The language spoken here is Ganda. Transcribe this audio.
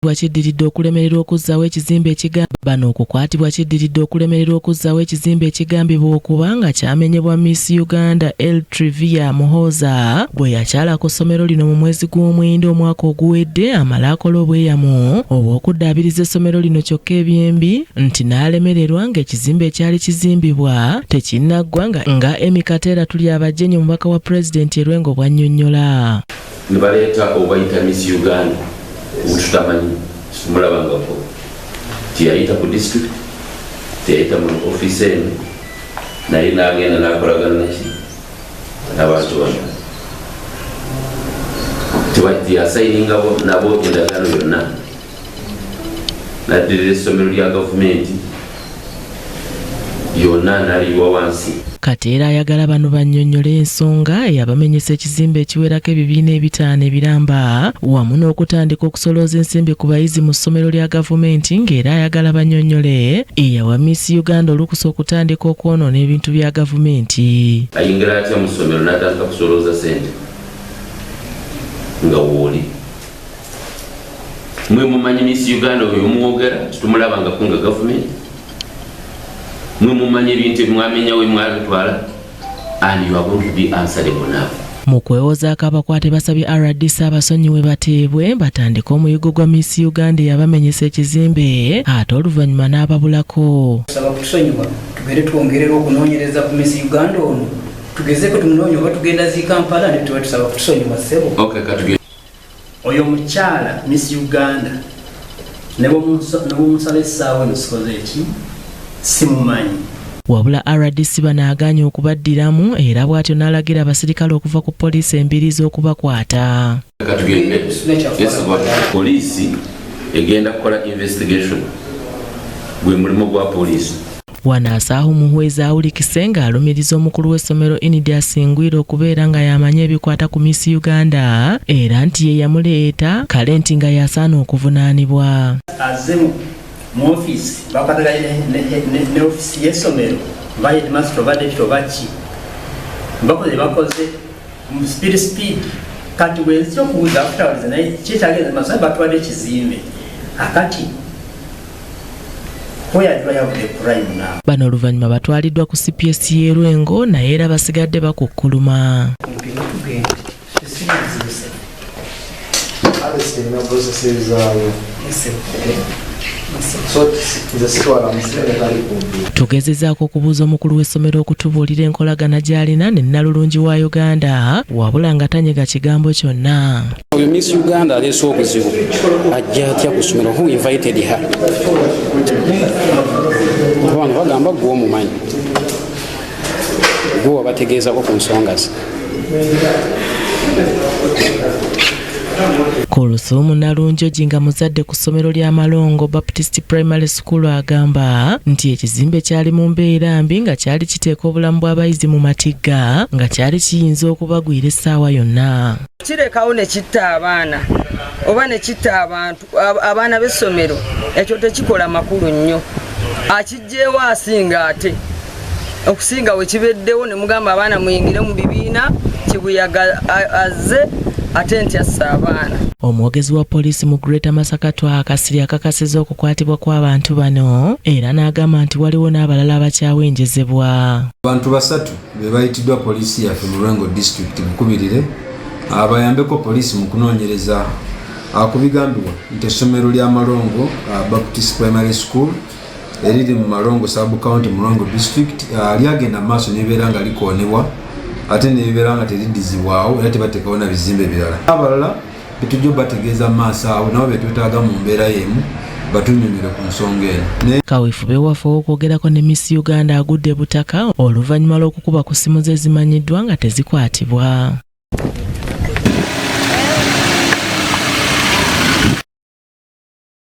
Kiddiridde okulemererwa okuzzaawo ekizimbe ekigambibwa bano okukwatibwa kiddiridde okulemererwa okuzzaawo ekizimbe ekigambibwa okuba nga kyamenyebwa Miss Uganda Eltrivia Muhooza bwe yakyala ku ssomero lino mu mwezi gw'Omwenda omwaka oguwedde amala akola obweyamu obw'okuddaabiriza essomero lino kyokka ebyembi nti n'alemererwa ng'ekizimbe ekyali kizimbibwa tekinnaggwa nga Emmy Kateera tuli abajjenyi omubaka wa pulezidenti Lwengo bw'annyonnyola. Ne baleeta obayita Miss Uganda tutamanyi tumulabangako tiyayita ku district teyayita mu office eno naye n'agenda n'akolagana naki n'abantu bano tiyasayininga nabo endagaano yonna naddirira essomero lya gavumenti yonna n'aliyiwa wansi. Kateera ayagala bano bannyonnyole ensonga eyabamenyesa ekizimbe ekiwerako ebibiina ebitaano ebiramba wamu n'okutandika okusolooza ensimbi ku bayizi mu ssomero lya gavumenti ng'era ayagala bannyonnyole eyawa Miss Uganda olukusa okutandika okwonoona ebintu bya gavumenti. Ayingira atya mu ssomero n'atandika kusolooza ssente nga wooli mwe mumanyi Miss Uganda oyo omwogera tetumulabangako nga gavumenti mwe mumanyi ebintu ebimwamenyawo mwabitwala and you are going to be answerable now. Mu kwewozaako abakwate basabye RDC abasonyiwe bateebwe batandika omuyigo gwa Miss Uganda eyabamenyesa ekizimbe ate oluvannyuma n'ababulako. Tusaba kutusonyiwa tugende twongerera okunoonyereza ku Miss Uganda ono tugezeeko tumunoonye oba tugenda zi Kampala ne tuba tusaba kutusonyiwa ssebo. Okay, katugende. Oyo mukyala Miss Uganda ne bw'omusala essaawa eno sikoze eki simumanyi. Wabula RDC banaaganye okubaddiramu era bw'atyo n'alagira abasirikale okuva ku poliisi embiriizi okubakwata. Katugende. Poliisi egenda kukola investigation gwe mulimo gwa poliisi. Wanaasaahu Muhwezi awulikise ng'alumiriza omukulu w'essomero Inidias Ngwira okubeera nga yamanya ebikwata ku Miss Uganda era nti ye yamuleeta kale nti nga yasaana okuvunaanibwa. Mu office bakwataganye ne office y'essomero ba headmaster oba deputy oba ki bakoze mu speed kati wenzi okubuuza afutawaliza naye kyekyagenza maaso batwadde ekizimbe akati hoyadwa yavudde prime now. Bano oluvannyuma batwaliddwa ku CPS y'e Lwengo naye era basigadde bakukkuluma. Tugezezaako okubuuza omukulu w'essomero okutubuulira enkolagana gy'alina ne Nnalulungi wa Uganda wabula nga tanyega kigambo kyonna. Oyo Miss Uganda aleese obuzibu ajja atya ku ssomero who invited her? Abantu bagamba gwe omumanyi gwe wabategeezako ku nsonga ze. Ku lusuumu Nnalungi nga muzadde ku ssomero lya Malongo Baptist Primary School agamba nti ekizimbe kyali mu mbeera mbi nga kyali kiteeka obulamu bw'abayizi mu matigga nga kyali kiyinza okubagwira essaawa yonna. Kirekawo ne kitta abaana oba ne kitta abantu abaana b'essomero ekyo tekikola makulu nnyo akijjeewo asinga ate okusinga we kibeddewo ne mugamba abaana muyingire mu bibiina kibuyaga azze ate nti assa abaana. Omwogezi wa poliisi mu Greater Masaka Kasirye akakasizza okukwatibwa kw'abantu bano era n'agamba nti waliwo n'abalala abakyawenjezebwa. Abantu basatu be bayitiddwa poliisi yaffe mu Lwengo District Bukubirire abayambeko poliisi mu kunoonyereza ku bigambibwa nti essomero lya Malongo Baptist Primary School eriri mu Malongo Sub County mu Lwengo District lyagenda maaso n'ebibeera nga likoonebwa ate n'ebibeera nga teridizibwawo era tebateekawo na bizimbe birala. Abalala betujja bategeeza maaso awo nabo betwetaaga mu mbeera y'emu batunyonyere ku nsonga eno. Kaweefube waffe w'okwogerako ne Miss Uganda agudde butaka oluvannyuma lw'okukuba ku ssimu ze zimanyiddwa nga tezikwatibwa.